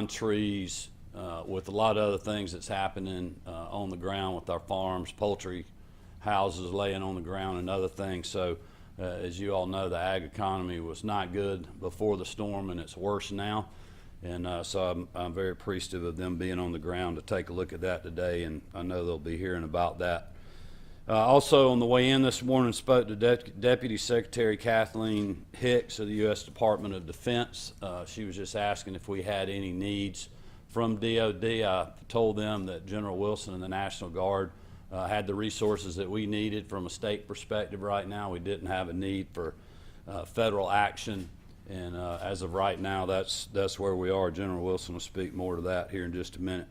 down trees, with a lot of other things that's happening on the ground with our farms, poultry houses laying on the ground and other things. So as you all know, the ag economy was not good before the storm, and it's worse now. And so I'm very appreciative of them being on the ground to take a look at that today, and I know they'll be hearing about that. Also on the way in this morning, spoke to Deputy Secretary Kathleen Hicks of the U.S. Department of Defense. She was just asking if we had any needs from DOD. I told them that General Wilson and the National Guard had the resources that we needed from a state perspective right now. We didn't have a need for federal action, and as of right now, that's where we are. General Wilson will speak more to that here in just a minute.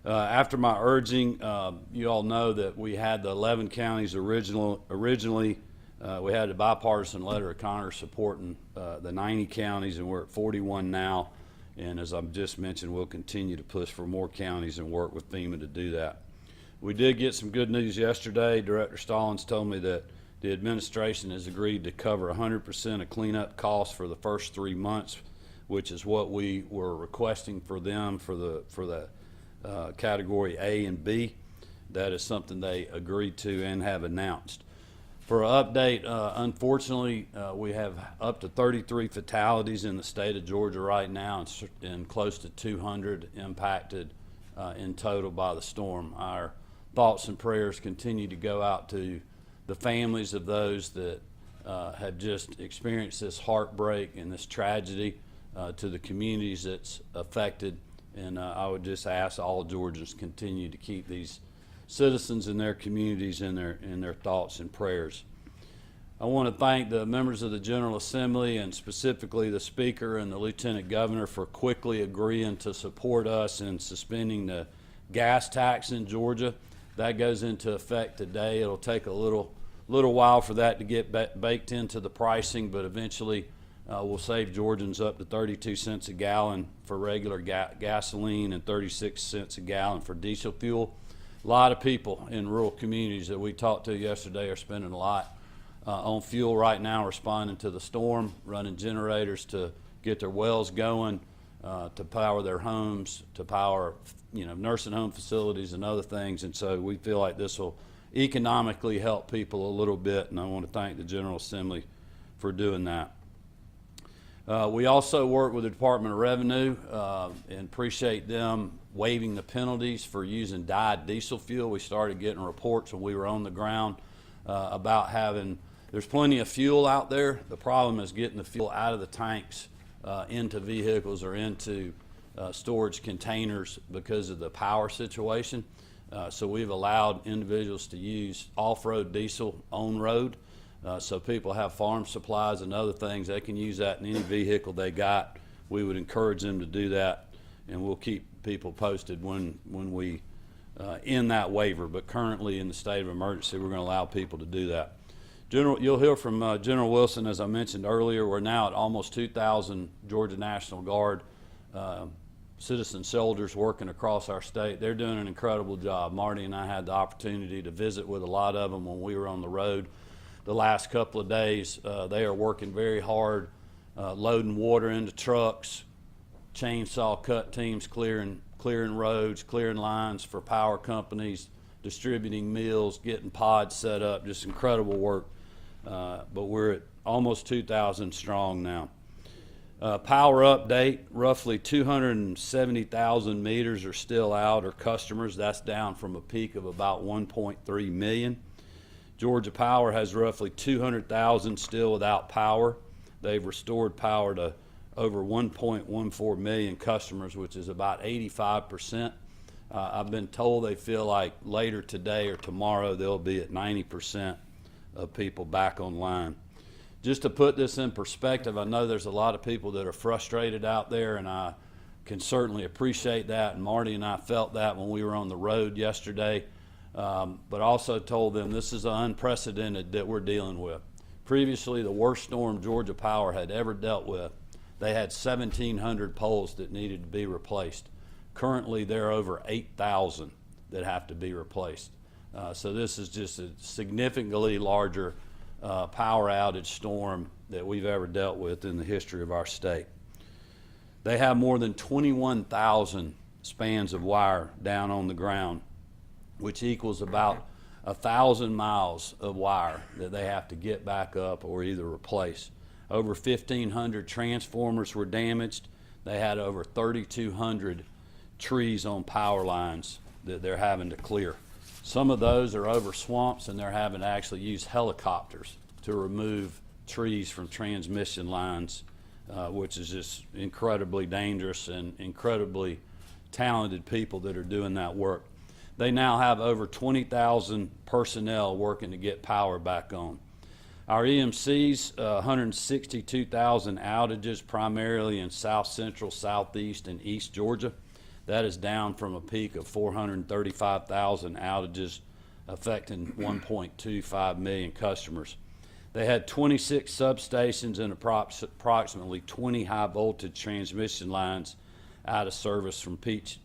After my urging, you all know that we had the 11 counties originally. We had a bipartisan letter of Congress supporting the 90 counties, and we're at 41 now. And as I've just mentioned, we'll continue to push for more counties and work with FEMA to do that. We did get some good news yesterday. Director Stallings told me that the administration has agreed to cover 100% of cleanup costs for the first 3 months, which is what we were requesting for them for the category A and B. That is something they agreed to and have announced. For an update, unfortunately, we have up to 33 fatalities in the state of Georgia right now, and close to 200 impacted in total by the storm. Our thoughts and prayers continue to go out to the families of those that have just experienced this heartbreak and this tragedy, to the communities that's affected. And I would just ask all Georgians continue to keep these citizens in their communities in their thoughts and prayers. I want to thank the members of the General Assembly, and specifically the Speaker and the Lieutenant Governor, for quickly agreeing to support us in suspending the gas tax in Georgia. That goes into effect today. It'll take a little while for that to get baked into the pricing, but eventually we'll save Georgians up to 32 cents a gallon for regular gasoline and 36 cents a gallon for diesel fuel. A lot of people in rural communities that we talked to yesterday are spending a lot on fuel right now, responding to the storm, running generators to get their wells going, to power their homes, to power nursing home facilities and other things. And so we feel like this will economically help people a little bit, and I want to thank the General Assembly for doing that. We also work with the Department of Revenue and appreciate them waiving the penalties for using dyed diesel fuel. We started getting reports when we were on the ground about there's plenty of fuel out there. The problem is getting the fuel out of the tanks into vehicles or into storage containers because of the power situation. So we've allowed individuals to use off-road diesel on road. So people have farm supplies and other things, they can use that in any vehicle they got. We would encourage them to do that, and we'll keep people posted when we end that waiver. But currently in the state of emergency, we're going to allow people to do that. You'll hear from General Wilson, as I mentioned earlier. We're now at almost 2,000 Georgia National Guard citizen soldiers working across our state. They're doing an incredible job. Marty and I had the opportunity to visit with a lot of them when we were on the road the last couple of days. They are working very hard, loading water into trucks, chainsaw cut teams clearing roads, clearing lines for power companies, distributing meals, getting pods set up, just incredible work. But we're at almost 2,000 strong now. Power update, roughly 270,000 meters are still out, or customers. That's down from a peak of about 1.3 million. Georgia Power has roughly 200,000 still without power. They've restored power to over 1.14 million customers, which is about 85%. I've been told they feel like later today or tomorrow they'll be at 90% of people back online. Just to put this in perspective, I know there's a lot of people that are frustrated out there, and I can certainly appreciate that, and Marty and I felt that when we were on the road yesterday. But also told them this is unprecedented that we're dealing with. Previously, the worst storm Georgia Power had ever dealt with, they had 1,700 poles that needed to be replaced. Currently, there are over 8,000 that have to be replaced. So this is just a significantly larger power outage storm that we've ever dealt with in the history of our state. They have more than 21,000 spans of wire down on the ground, which equals about 1,000 miles of wire that they have to get back up or either replace. Over 1,500 transformers were damaged. They had over 3,200 trees on power lines that they're having to clear. Some of those are over swamps, and they're having to actually use helicopters to remove trees from transmission lines, which is just incredibly dangerous, and incredibly talented people that are doing that work. They now have over 20,000 personnel working to get power back on. Our EMCs, 162,000 outages, primarily in south central, southeast, and east Georgia. That is down from a peak of 435,000 outages, affecting 1.25 million customers. They had 26 substations and approximately 20 high voltage transmission lines out of service from peak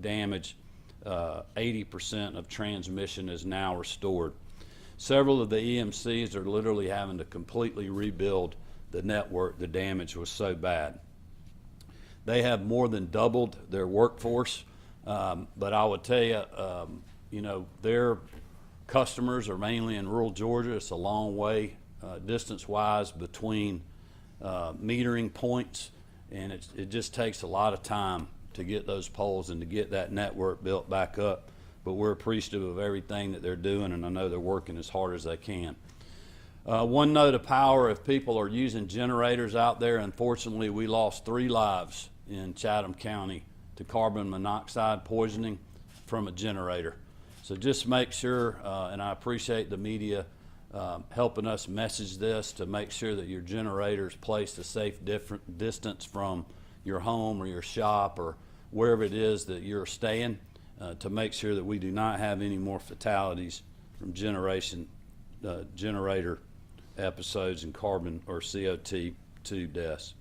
damage. 80% of transmission is now restored. Several of the EMCs are literally having to completely rebuild the network. The damage was so bad. They have more than doubled their workforce, but I would tell you, their customers are mainly in rural Georgia. It's a long way distance-wise between metering points, and it just takes a lot of time to get those poles and to get that network built back up. But we're appreciative of everything that they're doing, and I know they're working as hard as they can. One note of power, if people are using generators out there, unfortunately we lost 3 lives in Chatham County to carbon monoxide poisoning from a generator. So just make sure, and I appreciate the media helping us message this, to make sure that your generator is placed a safe distance from your home or your shop or wherever it is that you're staying, to make sure that we do not have any more fatalities from generator episodes and carbon or CO2 deaths.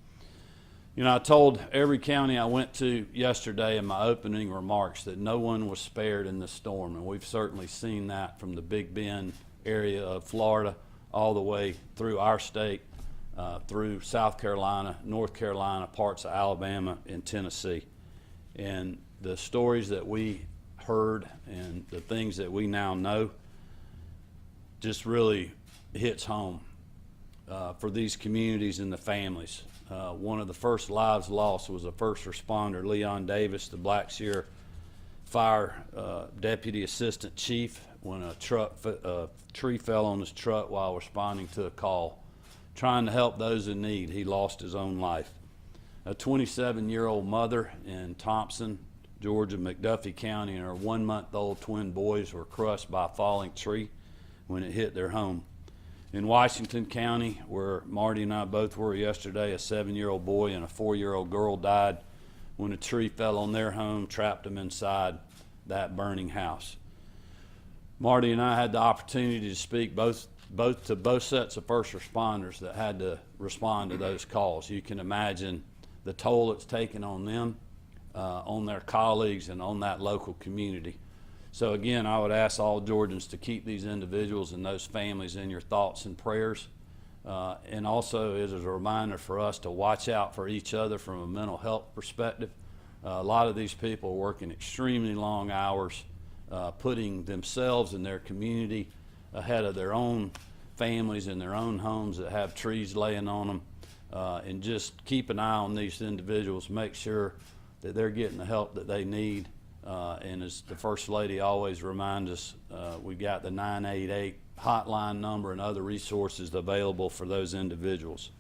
I told every county I went to yesterday in my opening remarks that no one was spared in the storm, and we've certainly seen that from the Big Bend area of Florida all the way through our state, through South Carolina, North Carolina, parts of Alabama, and Tennessee. And the stories that we heard and the things that we now know just really hits home for these communities and the families. One of the first lives lost was a first responder, Leon Davis, the Blackshear Fire Deputy Assistant Chief, when a tree fell on his truck while responding to a call. Trying to help those in need, he lost his own life. A 27-year-old mother in Thompson, Georgia, McDuffie County, and her 1-month-old twin boys were crushed by a falling tree when it hit their home. In Washington County, where Marty and I both were yesterday, a 7-year-old boy and a 4-year-old girl died when a tree fell on their home, trapped them inside that burning house. Marty and I had the opportunity to speak to both sets of first responders that had to respond to those calls. You can imagine the toll it's taken on them, on their colleagues, and on that local community. So again, I would ask all Georgians to keep these individuals and those families in your thoughts and prayers. And also, it is a reminder for us to watch out for each other from a mental health perspective. A lot of these people are working extremely long hours, putting themselves and their community ahead of their own families and their own homes that have trees laying on them. And just keep an eye on these individuals, make sure that they're getting the help that they need. And as the First Lady always reminds us, we've got the 988 hotline number and other resources available for those individuals.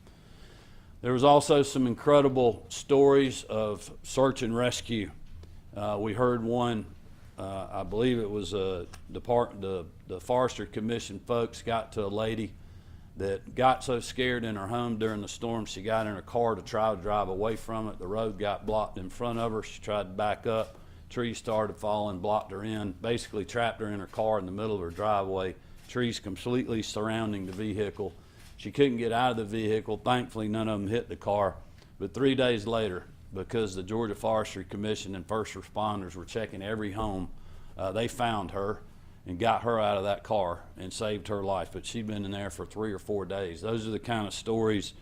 There was also some incredible stories of search and rescue. We heard one, I believe it was the Forester Commission folks got to a lady that got so scared in her home during the storm, she got in her car to try to drive away from it. The road got blocked in front of her. She tried to back up. Trees started falling, blocked her in, basically trapped her in her car in the middle of her driveway. Trees completely surrounding the vehicle. She couldn't get out of the vehicle. Thankfully, none of them hit the car. But 3 days later, because the Georgia Forestry Commission and first responders were checking every home, they found her and got her out of that car and saved her life. But she'd been in there for 3 or 4 days. Those are the kind of stories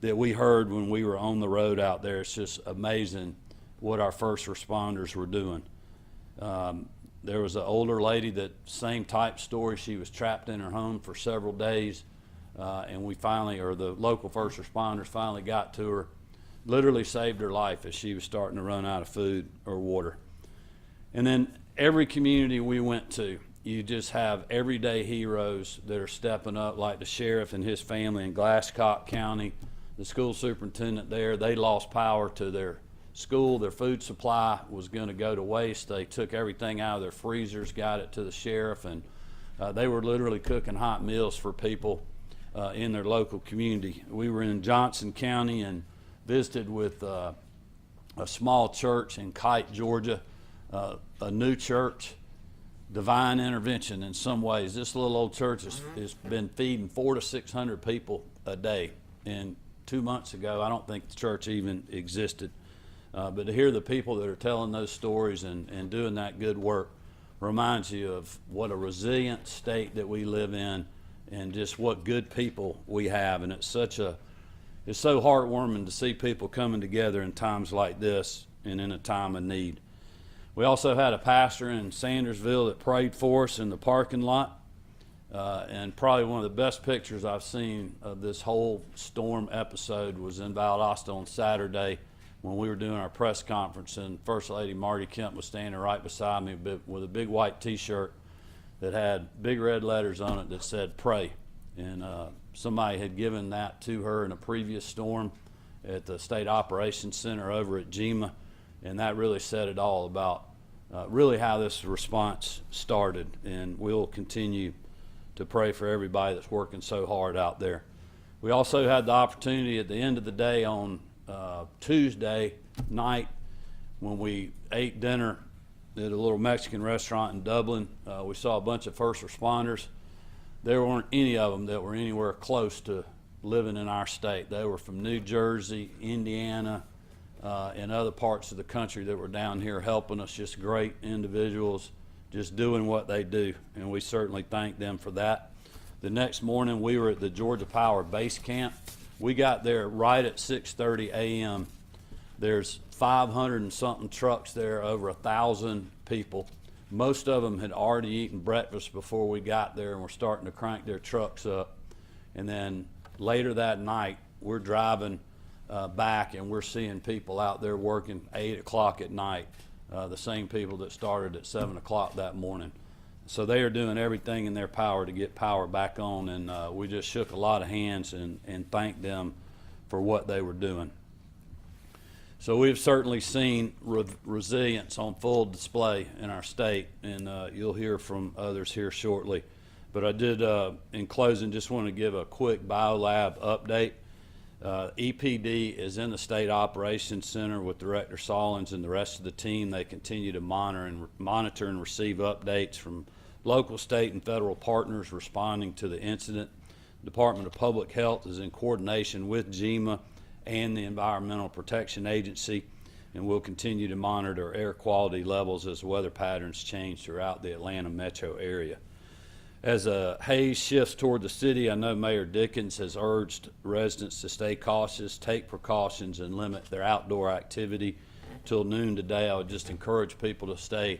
that we heard when we were on the road out there. It's just amazing what our first responders were doing. There was an older lady, that same type story. She was trapped in her home for several days, and we finally, or the local first responders finally got to her, literally saved her life as she was starting to run out of food or water. And then every community we went to, you just have everyday heroes that are stepping up, like the sheriff and his family in Glasscock County, the school superintendent there. They lost power to their school. Their food supply was going to go to waste. They took everything out of their freezers, got it to the sheriff, and they were literally cooking hot meals for people in their local community. We were in Johnson County and visited with a small church in Kite, Georgia, a new church, divine intervention in some ways. This little old church has been feeding 400 to 600 people a day. And 2 months ago, I don't think the church even existed. But to hear the people that are telling those stories and doing that good work reminds you of what a resilient state that we live in, and just what good people we have. And it's so heartwarming to see people coming together in times like this and in a time of need. We also had a pastor in Sandersville that prayed for us in the parking lot. And probably one of the best pictures I've seen of this whole storm episode was in Valdosta on Saturday when we were doing our press conference, and First Lady Marty Kemp was standing right beside me with a big white T-shirt that had big red letters on it that said "Pray." And somebody had given that to her in a previous storm at the State Operations Center over at GEMA, and that really said it all about really how this response started. And we'll continue to pray for everybody that's working so hard out there. We also had the opportunity at the end of the day on Tuesday night, when we ate dinner at a little Mexican restaurant in Dublin. We saw a bunch of first responders. There weren't any of them that were anywhere close to living in our state. They were from New Jersey, Indiana, and other parts of the country that were down here helping us. Just great individuals, just doing what they do, and we certainly thank them for that. The next morning, we were at the Georgia Power Base Camp. We got there right at 6:30 a.m. There's 500 and something trucks there, over 1,000 people. Most of them had already eaten breakfast before we got there and were starting to crank their trucks up. And then later that night, we're driving back, and we're seeing people out there working 8 o'clock at night, the same people that started at 7 o'clock that morning. So they are doing everything in their power to get power back on, and we just shook a lot of hands and thanked them for what they were doing. So we've certainly seen resilience on full display in our state, and you'll hear from others here shortly. But I did, in closing, just want to give a quick BioLab update. EPD is in the State Operations Center with Director Stallings and the rest of the team. They continue to monitor and receive updates from local, state, and federal partners responding to the incident. The Department of Public Health is in coordination with GEMA and the Environmental Protection Agency, and we'll continue to monitor air quality levels as weather patterns change throughout the Atlanta metro area. As haze shifts toward the city, I know Mayor Dickens has urged residents to stay cautious, take precautions, and limit their outdoor activity till noon today. I would just encourage people to stay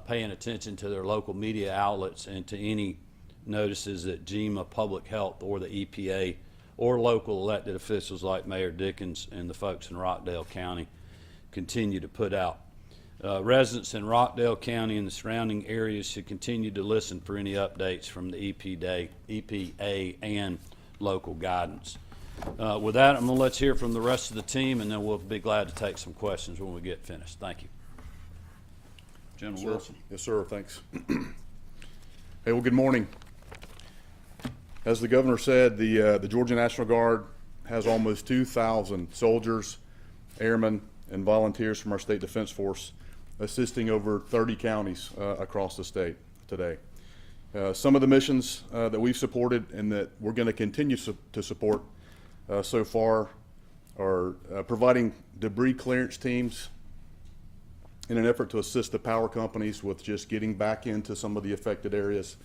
paying attention to their local media outlets and to any notices that GEMA, Public Health, or the EPA, or local elected officials like Mayor Dickens and the folks in Rockdale County continue to put out. Residents in Rockdale County and the surrounding areas should continue to listen for any updates from the EPA and local guidance. With that, I'm going to let's hear from the rest of the team, and then we'll be glad to take some questions when we get finished. Thank you. General Wilson. Yes, sir. Thanks. Hey, well, good morning. As the governor said, the Georgia National Guard has almost 2,000 soldiers, airmen, and volunteers from our state defense force assisting over 30 counties across the state today. Some of the missions that we've supported and that we're going to continue to support so far are providing debris clearance teams in an effort to assist the power companies with just getting back into some of the affected areas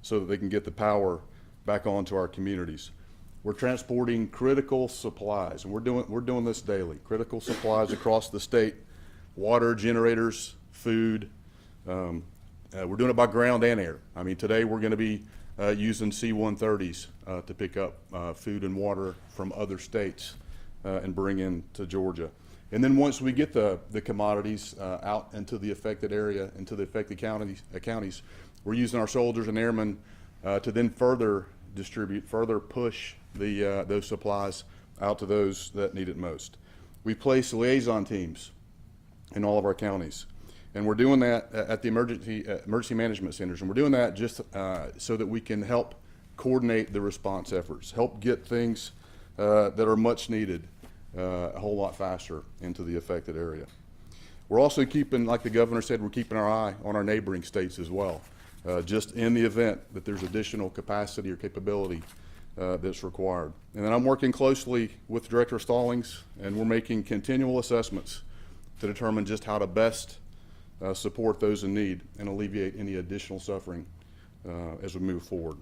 so that they can get the power back onto our communities. We're transporting critical supplies, and we're doing this daily. Critical supplies across the state: water, generators, food. We're doing it by ground and air. I mean, today we're going to be using C-130s to pick up food and water from other states and bring in to Georgia. And then once we get the commodities out into the affected area, into the affected counties, we're using our soldiers and airmen to then further distribute, further push those supplies out to those that need it most. We place liaison teams in all of our counties, and we're doing that at the emergency management centers, and we're doing that just so that we can help coordinate the response efforts, help get things that are much needed a whole lot faster into the affected area. We're also keeping, like the governor said, we're keeping our eye on our neighboring states as well, just in the event that there's additional capacity or capability that's required. And then I'm working closely with Director Stallings, and we're making continual assessments to determine just how to best support those in need and alleviate any additional suffering as we move forward.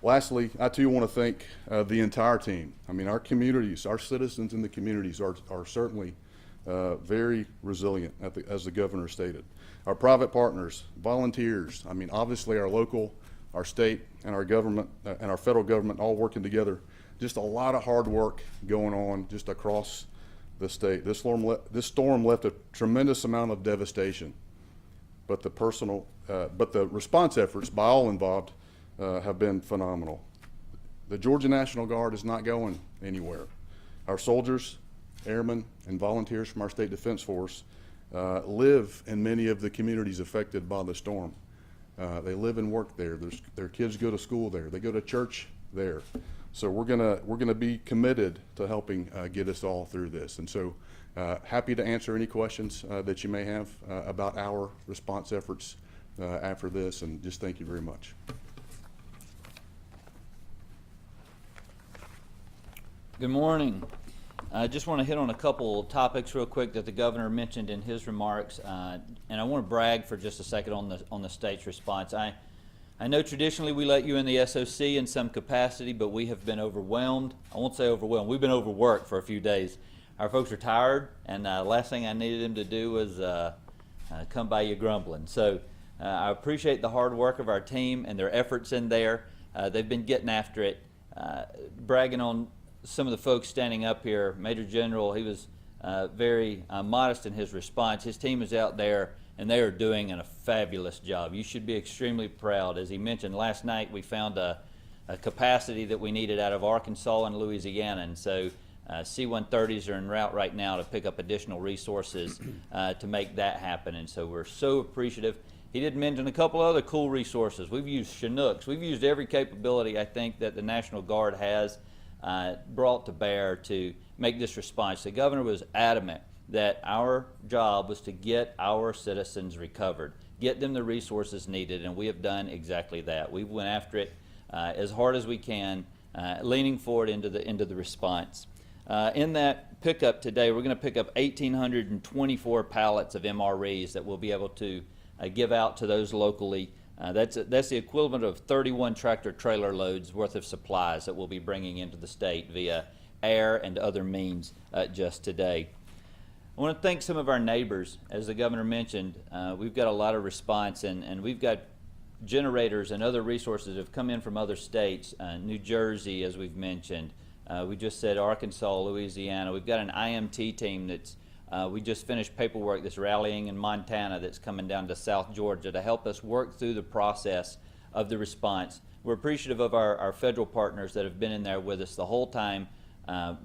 Lastly, I too want to thank the entire team. I mean, our communities, our citizens in the communities are certainly very resilient, as the governor stated. Our private partners, volunteers, I mean, obviously our local, our state, and our government, and our federal government all working together. Just a lot of hard work going on just across the state. This storm left a tremendous amount of devastation, but the response efforts by all involved have been phenomenal. The Georgia National Guard is not going anywhere. Our soldiers, airmen, and volunteers from our State Defense Force live in many of the communities affected by the storm. They live and work there. Their kids go to school there. They go to church there. So we're gonna be committed to helping get us all through this. And so happy to answer any questions that you may have about our response efforts after this, and just thank you very much. Good morning. I just want to hit on a couple topics real quick that the governor mentioned in his remarks, and I want to brag for just a second on the state's response. I know traditionally we let you in the SOC in some capacity, but we have been overwhelmed. I won't say overwhelmed. We've been overworked for a few days. Our folks are tired, and the last thing I needed them to do was come by you grumbling. So I appreciate the hard work of our team and their efforts in there. They've been getting after it. Bragging on some of the folks standing up here, Major General, he was very modest in his response. His team is out there, and they are doing a fabulous job. You should be extremely proud. As he mentioned, last night we found a capacity that we needed out of Arkansas and Louisiana, and so C-130s are en route right now to pick up additional resources to make that happen, and so we're so appreciative. He did mention a couple other cool resources. We've used Chinooks. We've used every capability, I think, that the National Guard has brought to bear to make this response. The governor was adamant that our job was to get our citizens recovered, get them the resources needed, and we have done exactly that. We went after it as hard as we can, leaning forward into the response. In that pickup today, we're going to pick up 1,824 pallets of MREs that we'll be able to give out to those locally. That's the equivalent of 31 tractor trailer loads worth of supplies that we'll be bringing into the state via air and other means just today. I want to thank some of our neighbors. As the governor mentioned, we've got a lot of response, and we've got generators and other resources that have come in from other states. New Jersey, as we've mentioned. We just said Arkansas, Louisiana. We've got an IMT team that's we just finished paperwork that's rallying in Montana that's coming down to South Georgia to help us work through the process of the response. We're appreciative of our federal partners that have been in there with us the whole time.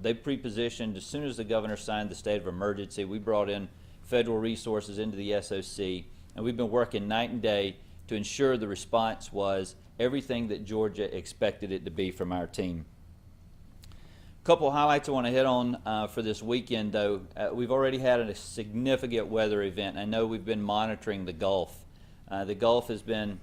They pre-positioned. As soon as the governor signed the state of emergency, we brought in federal resources into the SOC, and we've been working night and day to ensure the response was everything that Georgia expected it to be from our team. A couple of highlights I want to hit on for this weekend, though. We've already had a significant weather event. I know we've been monitoring the Gulf. The Gulf has been,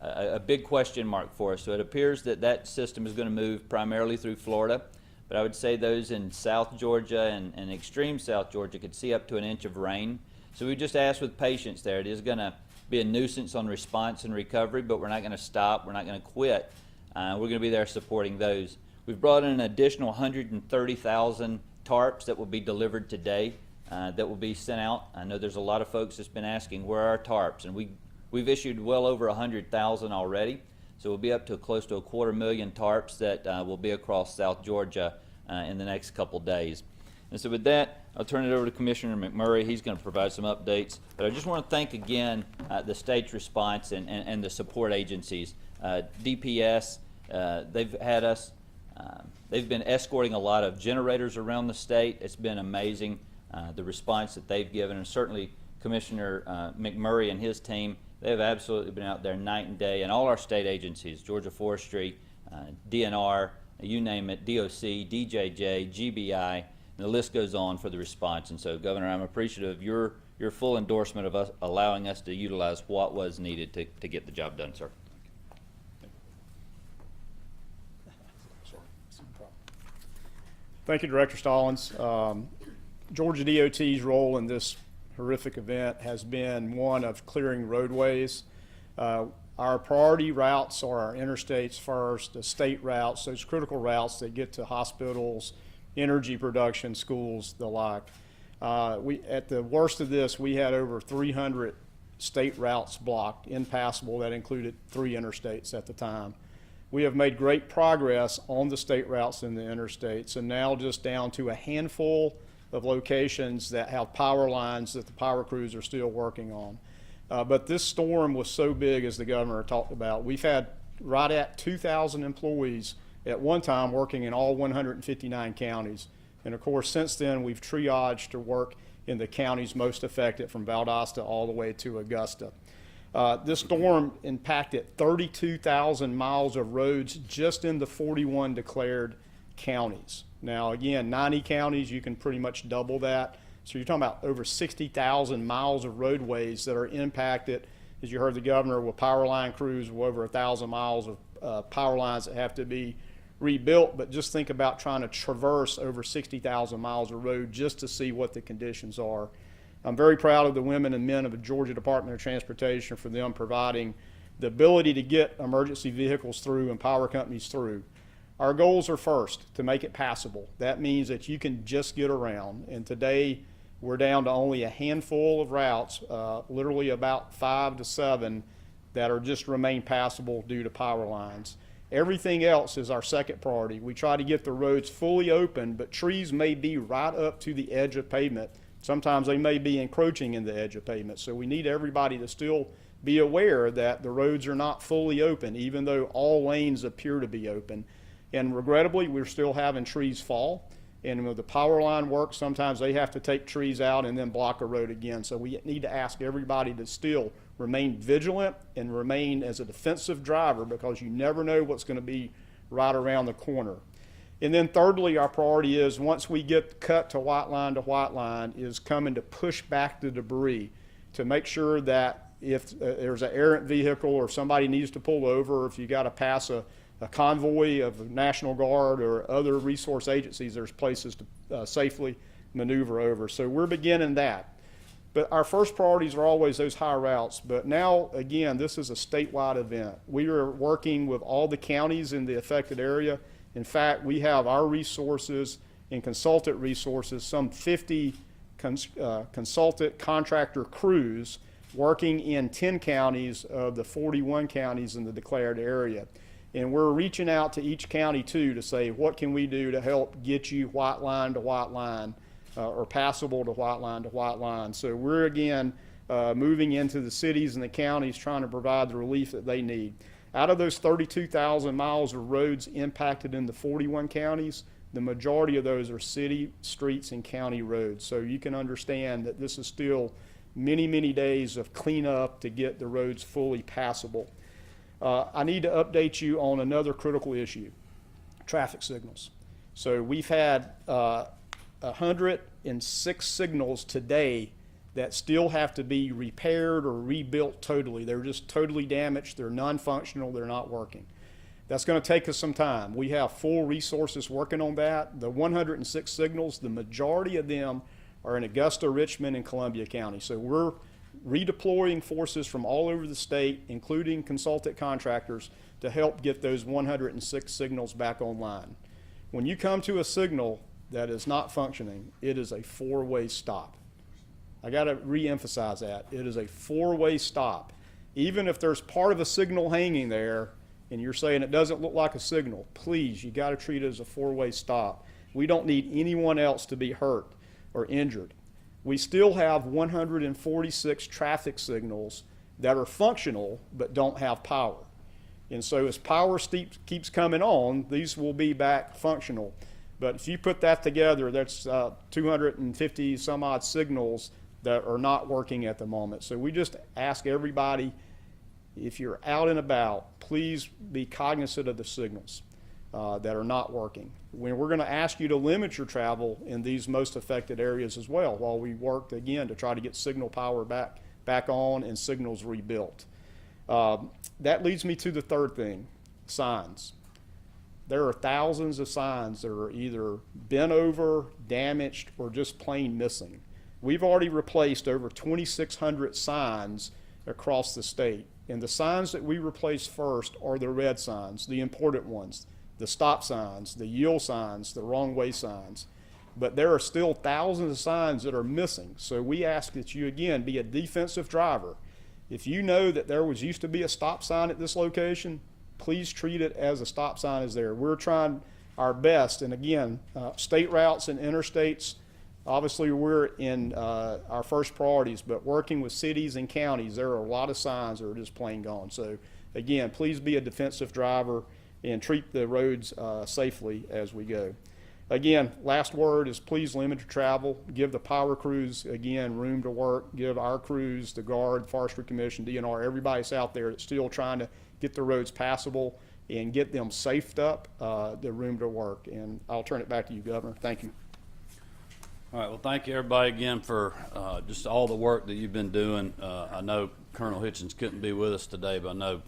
a big question mark for us. So it appears that that system is going to move primarily through Florida, but I would say those in South Georgia and extreme South Georgia could see up to an inch of rain. So we just ask with patience there. It is going to be a nuisance on response and recovery, but we're not going to stop. We're not going to quit We're going to be there supporting those. We've brought in an additional 130,000 tarps that will be delivered today, that will be sent out. I know there's a lot of folks that's been asking, where are our tarps? And we've issued well over 100,000 already. So we'll be up to close to 250,000 tarps that will be across South Georgia in the next couple days. And so with that, I'll turn it over to Commissioner McMurray. He's going to provide some updates. But I just want to thank again the state's response and the support agencies. DPS, they've had us, they've been escorting a lot of generators around the state. It's been amazing, the response that they've given, and certainly Commissioner McMurray and his team, they have absolutely been out there night and day, and all our state agencies, Georgia Forestry, DNR, you name it, DOC, DJJ, GBI, and the list goes on for the response. And so, Governor, I'm appreciative of your full endorsement of us allowing us to utilize what was needed to get the job done, sir. Thank you, Director Stallings. Georgia DOT's role in this horrific event has been one of clearing roadways. Our priority routes are our interstates first, the state routes, those critical routes that get to hospitals, energy production, schools, the like. At the worst of this, we had over 300 state routes blocked, impassable. That included 3 interstates at the time. We have made great progress on the state routes and the interstates, and now just down to a handful of locations that have power lines that the power crews are still working on. But this storm was so big, as the governor talked about. We've had right at 2,000 employees at one time working in all 159 counties. And of course, since then, we've triaged to work in the counties most affected, from Valdosta all the way to Augusta. This storm impacted 32,000 miles of roads just in the 41 declared counties. Now, again, 90 counties, you can pretty much double that. So you're talking about over 60,000 miles of roadways that are impacted, as you heard the governor, with power line crews, with over 1,000 miles of power lines that have to be rebuilt. But just think about trying to traverse over 60,000 miles of road just to see what the conditions are. I'm very proud of the women and men of the Georgia Department of Transportation for them providing the ability to get emergency vehicles through and power companies through. Our goals are first, to make it passable. That means that you can just get around. And today, we're down to only a handful of routes, literally about 5 to 7, that are just remain passable due to power lines. Everything else is our second priority. We try to get the roads fully open, but trees may be right up to the edge of pavement. Sometimes they may be encroaching in the edge of pavement. So we need everybody to still be aware that the roads are not fully open, even though all lanes appear to be open. And regrettably, we're still having trees fall. And with the power line work, sometimes they have to take trees out and then block a road again. So we need to ask everybody to still remain vigilant and remain as a defensive driver, because you never know what's going to be right around the corner. And then thirdly, our priority is, once we get cut to white line, is coming to push back the debris to make sure that if there's an errant vehicle or somebody needs to pull over, or if you got to pass a convoy of the National Guard or other resource agencies, there's places to safely maneuver over. So we're beginning that. But our first priorities are always those high routes. But now, again, this is a statewide event. We are working with all the counties in the affected area. In fact, we have our resources and consultant resources, some 50 consultant contractor crews working in 10 counties of the 41 counties in the declared area. And we're reaching out to each county too to say, what can we do to help get you white line to white line, or passable to white line to white line. So we're again moving into the cities and the counties, trying to provide the relief that they need. Out of those 32,000 miles of roads impacted in the 41 counties, the majority of those are city streets and county roads. So you can understand that this is still many, many days of cleanup to get the roads fully passable. I need to update you on another critical issue, traffic signals. So we've had 106 signals today that still have to be repaired or rebuilt totally. They're just totally damaged, they're non-functional, they're not working. That's going to take us some time. We have full resources working on that. The 106 signals, the majority of them are in Augusta, Richmond, and Columbia County. So we're redeploying forces from all over the state, including consultant contractors, to help get those 106 signals back online. When you come to a signal that is not functioning, it is a four-way stop. I got to re-emphasize that. It is a four-way stop. Even if there's part of a signal hanging there and you're saying it doesn't look like a signal, please, you got to treat it as a four-way stop. We don't need anyone else to be hurt or injured. We still have 146 traffic signals that are functional but don't have power. And so as power keeps coming on, these will be back functional. But if you put that together, that's 250 some odd signals that are not working at the moment. So we just ask everybody, if you're out and about, please be cognizant of the signals that are not working. We're going to ask you to limit your travel in these most affected areas as well, while we work again to try to get signal power back on and signals rebuilt. That leads me to the third thing, signs. There are thousands of signs that are either bent over, damaged, or just plain missing. We've already replaced over 2,600 signs across the state. And the signs that we replace first are the red signs, the important ones, the stop signs, the yield signs, the wrong way signs. But there are still thousands of signs that are missing. So we ask that you, again, be a defensive driver. If you know that there used to be a stop sign at this location, please treat it as a stop sign is there. We're trying our best. And again, state routes and interstates, obviously we're in our first priorities, but working with cities and counties, there are a lot of signs that are just plain gone. So again, please be a defensive driver and treat the roads safely as we go. Again, last word is please limit your travel. Give the power crews, again, room to work. Give our crews, the Guard, Forestry Commission, DNR, everybody's out there that's still trying to get the roads passable and get them safed up, the room to work. And I'll turn it back to you, Governor. Thank you. All right, well, thank you everybody again for just all the work that you've been doing. I know Colonel Hitchens couldn't be with us today, but I know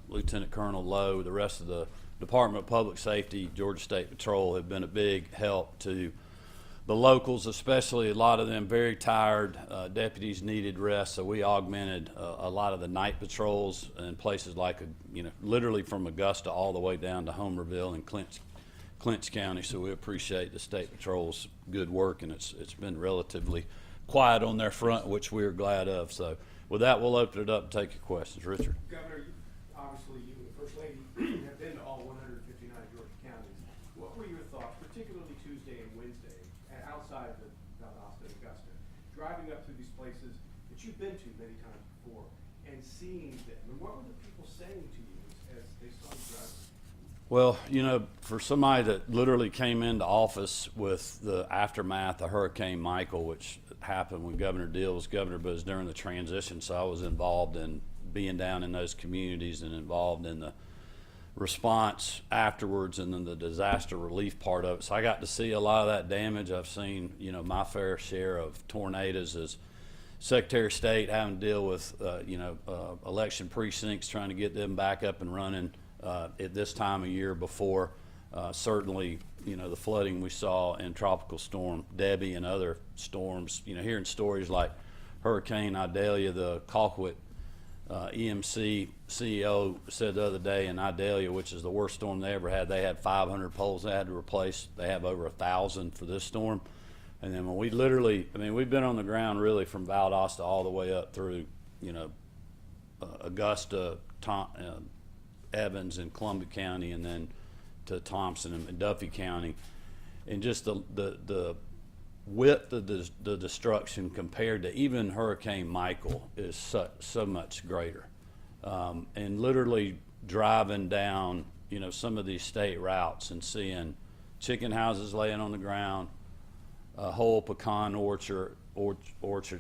Lieutenant Colonel Lowe, the rest of the Department of Public Safety, Georgia State Patrol have been a big help to the locals, especially a lot of them very tired. Deputies needed rest, so we augmented a lot of the night patrols in places like, literally from Augusta all the way down to Homerville and Clinch County. So we appreciate the State Patrol's good work, and it's been relatively quiet on their front, which we are glad of. So with that, we'll open it up and take your questions. Richard. Governor, obviously you and the First Lady have been to all 159 Georgia counties. What were your thoughts, particularly Tuesday and Wednesday, outside of Valdosta and Augusta, driving up through these places that you've been to many times before and seeing them? And what were the people saying to you as they saw you driving? Well, for somebody that literally came into office with the aftermath of Hurricane Michael, which happened when Governor Deal was governor, but it was during the transition, so I was involved in being down in those communities and involved in the response afterwards and then the disaster relief part of it. So I got to see a lot of that damage. I've seen, my fair share of tornadoes as Secretary of State, having to deal with, election precincts, trying to get them back up and running at this time of year before certainly, the flooding we saw in Tropical Storm Debbie and other storms. Hearing stories like Hurricane Idalia, the Colquitt EMC CEO said the other day in Idalia, which is the worst storm they ever had, they had 500 poles they had to replace. They have over 1,000 for this storm. And then when we literally, we've been on the ground really from Valdosta all the way up through, Augusta, Evans and Columbia County, and then to Thompson and Duffy County. And just the width of the destruction compared to even Hurricane Michael is so much greater. And literally driving down, some of these state routes and seeing chicken houses laying on the ground, a whole pecan orchard,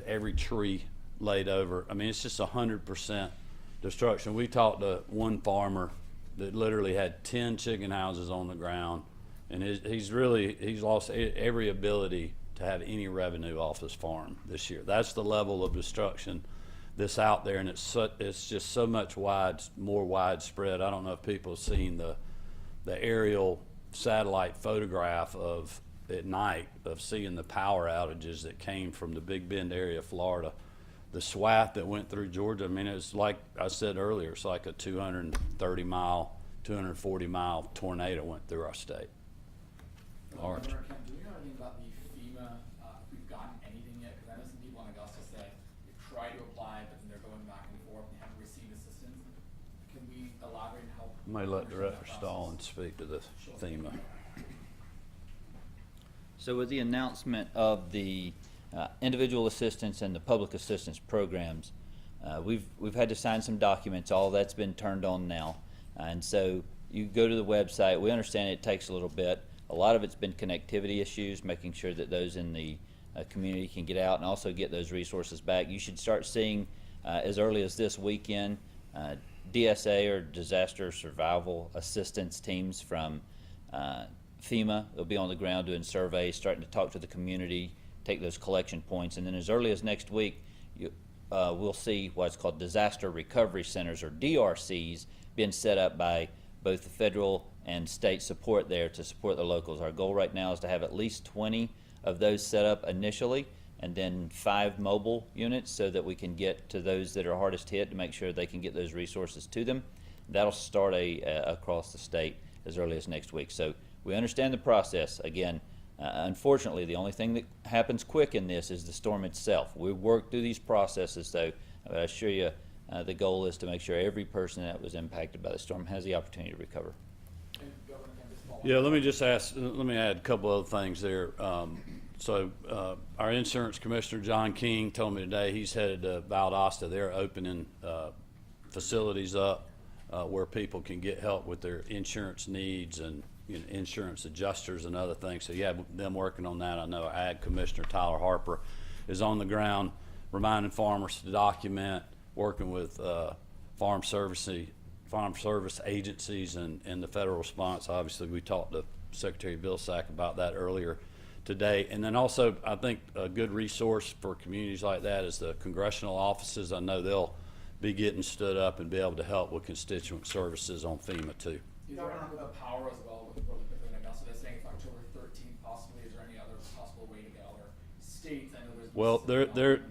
every tree laid over. It's just 100% destruction. We talked to one farmer that literally had 10 chicken houses on the ground, and he's lost every ability to have any revenue off his farm this year. That's the level of destruction that's out there, and it's just so much more widespread. I don't know if people have seen the aerial satellite photograph of at night of seeing the power outages that came from the Big Bend area of Florida the swath that went through Georgia, I mean, it's like I said earlier, it's like a 230 mile, 240 mile tornado went through our state. Orange. Governor Kemp, do we know anything about the FEMA, if we've gotten anything yet? Because I know some people in Augusta said they've tried to apply, but then they're going back and forth and haven't received assistance. Can we elaborate and help? May let understand Director that Stallings speak to the FEMA. So with the announcement of the individual assistance and the public assistance programs, we've had to sign some documents. All that's been turned on now, and so you go to the website. We understand it takes a little bit. A lot of it's been connectivity issues, making sure that those in the community can get out and also get those resources back. You should start seeing as early as this weekend DSA, or disaster survival assistance teams from FEMA. They'll be on the ground doing surveys, starting to talk to the community, take those collection points, and then as early as next week, we'll see what's called disaster recovery centers, or DRCs, being set up by both the federal and state support there to support the locals. Our goal right now is to have at least 20 of those set up initially, and then 5 mobile units so that we can get to those that are hardest hit to make sure they can get those resources to them. That'll start across the state as early as next week. So we understand the process. Again, unfortunately, the only thing that happens quick in this is the storm itself. We work through these processes, though, but I assure you the goal is to make sure every person that was impacted by the storm has the opportunity to recover. And Governor Kemp, just follow up. Yeah, let me add a couple other things there. So our insurance commissioner, John King, told me today he's headed to Valdosta. They're opening facilities up where people can get help with their insurance needs and insurance adjusters and other things. So you have them working on that. I know Ag Commissioner Tyler Harper is on the ground reminding farmers to document, working with farm service agencies and the federal response. Obviously, we talked to Secretary Vilsack about that earlier today. And then also, I think a good resource for communities like that is the congressional offices. I know they'll be getting stood up and be able to help with constituent services on FEMA too. Is there with the power as well with Augusta? They're saying it's October 13th possibly. Is there any other possible way to get other states? I know there's Well,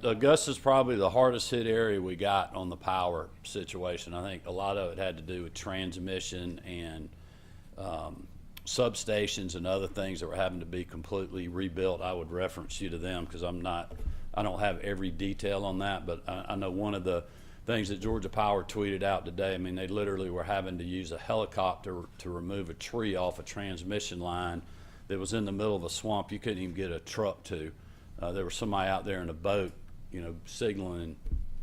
Augusta's probably the hardest hit area we got on the power situation. I think a lot of it had to do with transmission and substations and other things that were having to be completely rebuilt. I would reference you to them because I don't have every detail on that, but I know one of the things that Georgia Power tweeted out today, I mean, they literally were having to use a helicopter to remove a tree off a transmission line that was in the middle of a swamp you couldn't even get a truck to. There was somebody out there in a boat, signaling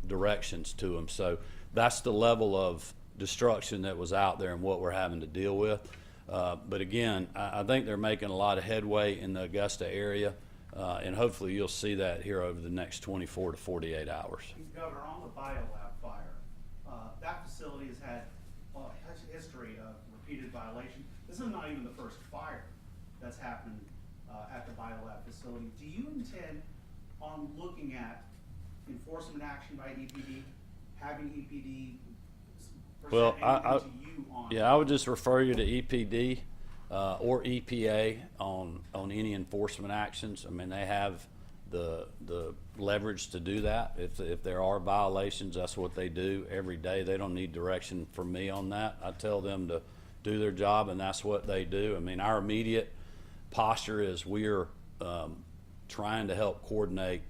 directions to them. So that's the level of destruction that was out there and what we're having to deal with. But again, I think they're making a lot of headway in the Augusta area, and hopefully you'll see that here over the next 24 to 48 hours. Governor, on the biolab fire, that facility has had a history of repeated violation. This is not even the first fire that's happened at the biolab facility. Do you intend on looking at enforcement action by EPD, having EPD Well, present anything to you on? I would just refer you to EPD or EPA on any enforcement actions. I mean, they have the leverage to do that. If there are violations, that's what they do every day. They don't need direction from me on that. I tell them to do their job, and that's what they do. I mean, our immediate posture is we're trying to help coordinate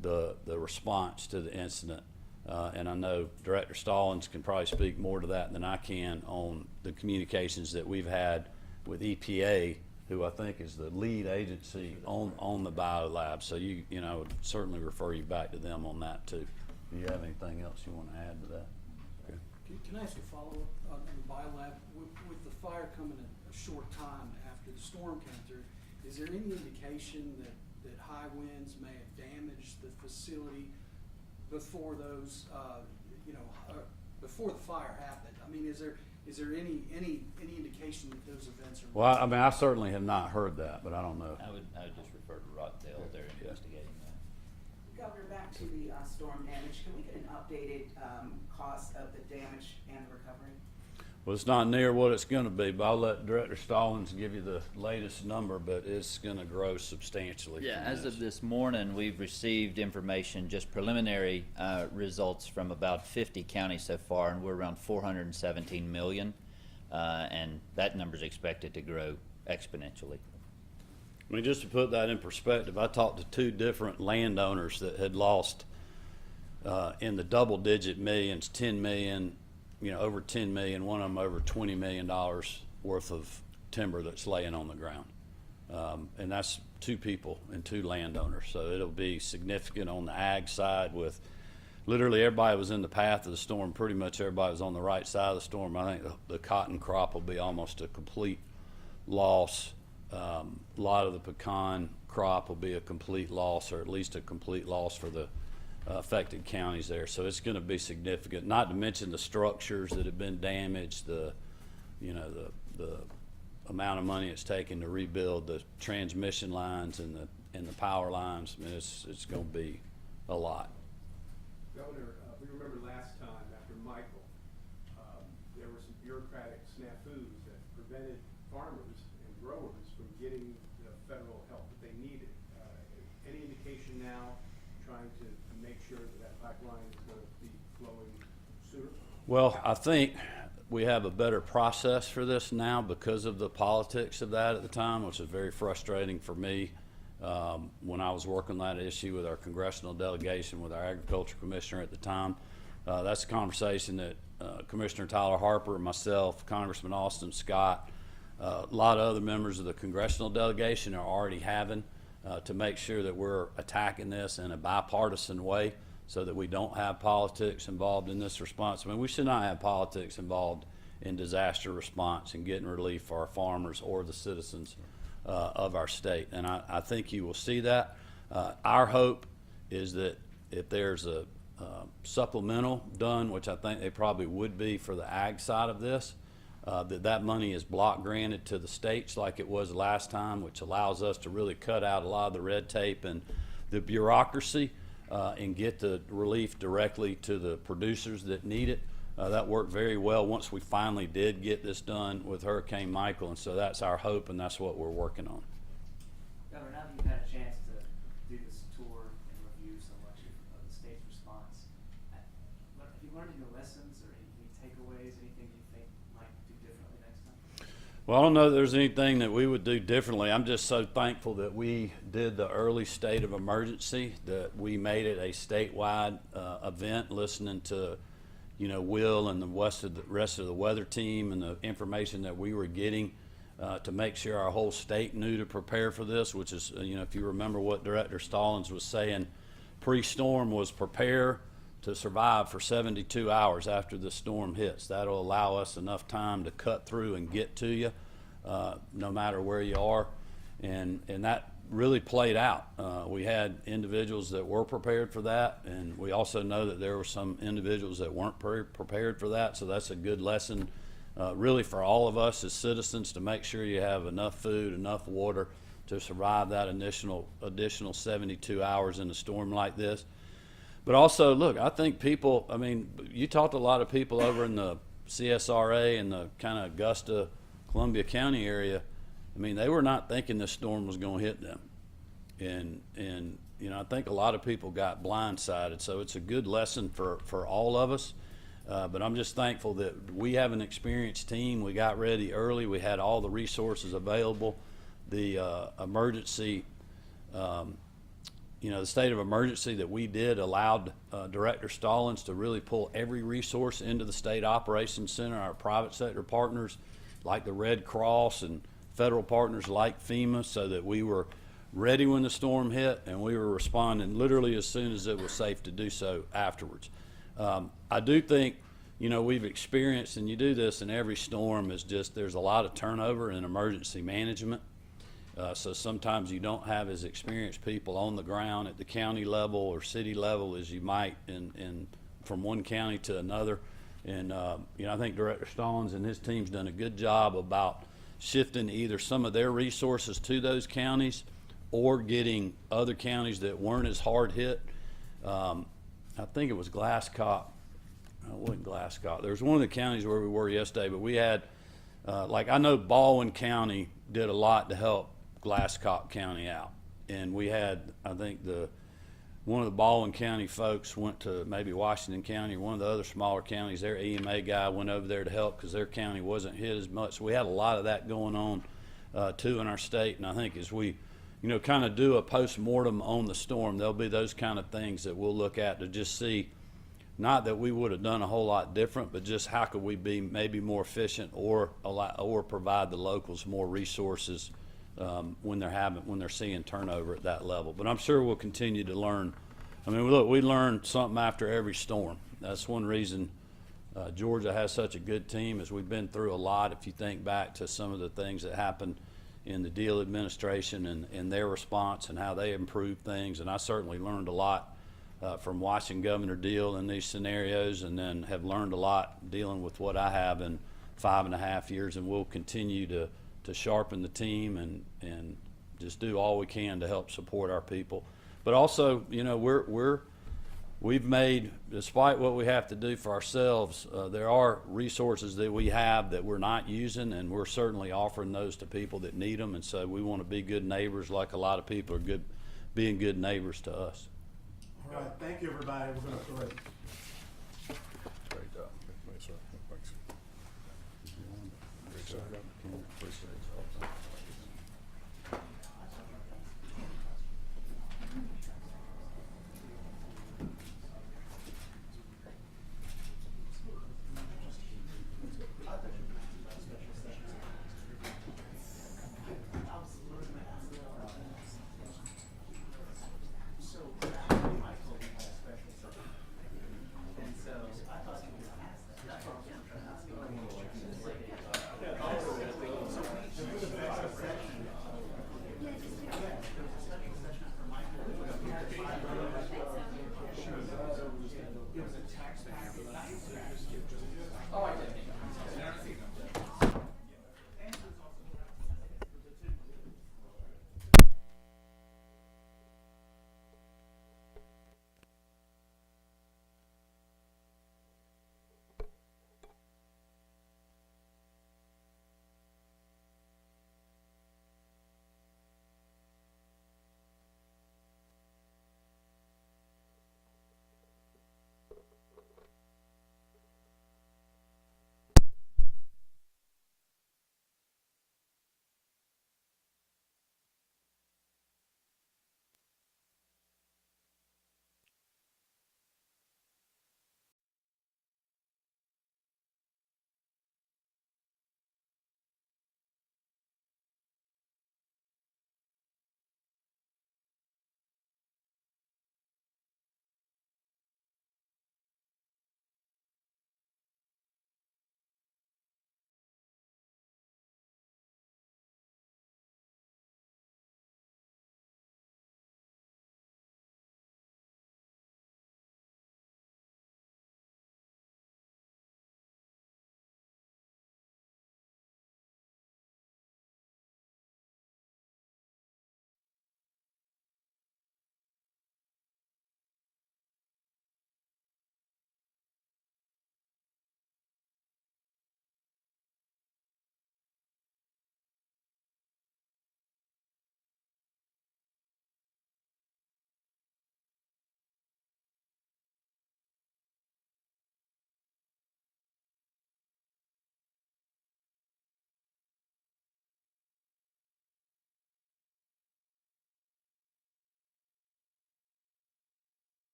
the response to the incident. And I know Director Stallings can probably speak more to that than I can on the communications that we've had with EPA, who I think is the lead agency on the biolab. So you know, certainly refer you back to them on that too. Do you have anything else you want to add to that? Okay. Can I ask a follow-up on the biolab? With the fire coming a short time after the storm came through, is there any indication that high winds may have damaged the facility before those, before the fire happened? I mean, is there any indication that those events are? Well, I mean, I certainly have not heard that, but I don't know. I would just refer to Rockdale. They're investigating that. Governor, back to the storm damage. Can we get an updated cost of the damage and the recovery? Well, it's not near what it's going to be, but I'll let Director Stallings give you the latest number, but it's going to grow substantially. Yeah, from as of this morning, we've received information, just preliminary results from about 50 counties so far, and we're around 417 million, and that number's expected to grow exponentially. I mean, just to put that in perspective, I talked to 2 different landowners that had lost in the double-digit millions, 10 million, over 10 million, one of them over $20 million worth of timber that's laying on the ground. And that's 2 people and 2 landowners. So it'll be significant on the ag side with literally everybody was in the path of the storm. Pretty much everybody was on the right side of the storm. I think the cotton crop will be almost a complete loss. A lot of the pecan crop will be a complete loss, or at least a complete loss for the affected counties there. So it's going to be significant, not to mention the structures that have been damaged, the amount of money it's taken to rebuild the transmission lines and the power lines. I mean, it's going to be a lot. Governor, we remember last time after Michael, there were some bureaucratic snafus that prevented farmers and growers from getting the federal help that they needed. Any indication now, trying to make sure that pipeline is going to be flowing sooner? Well, I think we have a better process for this now because of the politics of that at the time, which is very frustrating for me. When I was working that issue with our congressional delegation, with our agriculture commissioner at the time, that's a conversation that Commissioner Tyler Harper, myself, Congressman Austin Scott, a lot of other members of the congressional delegation are already having to make sure that we're attacking this in a bipartisan way so that we don't have politics involved in this response. I mean, we should not have politics involved in disaster response and getting relief for our farmers or the citizens of our state. And I think you will see that. Our hope is that if there's a supplemental done, which I think they probably would be for the ag side of this, that money is block granted to the states like it was last time, which allows us to really cut out a lot of the red tape and the bureaucracy and get the relief directly to the producers that need it. That worked very well once we finally did get this done with Hurricane Michael, and so that's our hope, and that's what we're working on. Governor, now that you've had a chance to do this tour and review so much of the state's response, have you learned any lessons or any takeaways, anything you think might do differently next time? Well, I don't know that there's anything that we would do differently. I'm just so thankful that we did the early state of emergency, that we made it a statewide event, listening to Will and the rest of the weather team and the information that we were getting to make sure our whole state knew to prepare for this, which is, if you remember what Director Stallings was saying, pre-storm was prepare to survive for 72 hours after the storm hits. That'll allow us enough time to cut through and get to you, no matter where you are. And that really played out. We had individuals that were prepared for that, and we also know that there were some individuals that weren't prepared for that, so that's a good lesson really for all of us as citizens to make sure you have enough food, enough water to survive that additional 72 hours in a storm like this. But also, look, I think you talked to a lot of people over in the CSRA and the kind of Augusta, Columbia County area. I mean, they were not thinking this storm was going to hit them. And I think a lot of people got blindsided. So it's a good lesson for all of us. But I'm just thankful that we have an experienced team. We got ready early. We had all the resources available. The emergency, the state of emergency that we did allowed Director Stallings to really pull every resource into the State Operations Center, our private sector partners like the Red Cross and federal partners like FEMA, so that we were ready when the storm hit and we were responding literally as soon as it was safe to do so afterwards. I do think, we've experienced, and you do this in every storm, is just there's a lot of turnover in emergency management. So sometimes you don't have as experienced people on the ground at the county level or city level as you might from one county to another. And I think Director Stallings and his team's done a good job about shifting either some of their resources to those counties or getting other counties that weren't as hard hit. I think it was Glasscock it wasn't Glasscock. There was one of the counties where we were yesterday, but we had, like I know Baldwin County did a lot to help Glasscock County out. And we had, I think one of the Baldwin County folks went to maybe Washington County or one of the other smaller counties. Their EMA guy went over there to help because their county wasn't hit as much. So we had a lot of that going on too in our state. And I think as we, kind of do a post-mortem on the storm, there'll be those kind of things that we'll look at to just see, not that we would have done a whole lot different, but just how could we be maybe more efficient or provide the locals more resources when they're seeing turnover at that level. But I'm sure we'll continue to learn. I mean, look, we learn something after every storm. That's one reason Georgia has such a good team, is we've been through a lot. If you think back to some of the things that happened in the Deal administration and their response and how they improved things, and I certainly learned a lot from watching Governor Deal in these scenarios, and then have learned a lot dealing with what I have in 5.5 years, and we'll continue to sharpen the team and just do all we can to help support our people. But also, we've made, despite what we have to do for ourselves, there are resources that we have that we're not using, and we're certainly offering those to people that need them. And so we want to be good neighbors, like a lot of people are being good neighbors to us. All right, thank you, everybody. We're going to pray. Great job. Thanks, sir. Thanks. Appreciate it.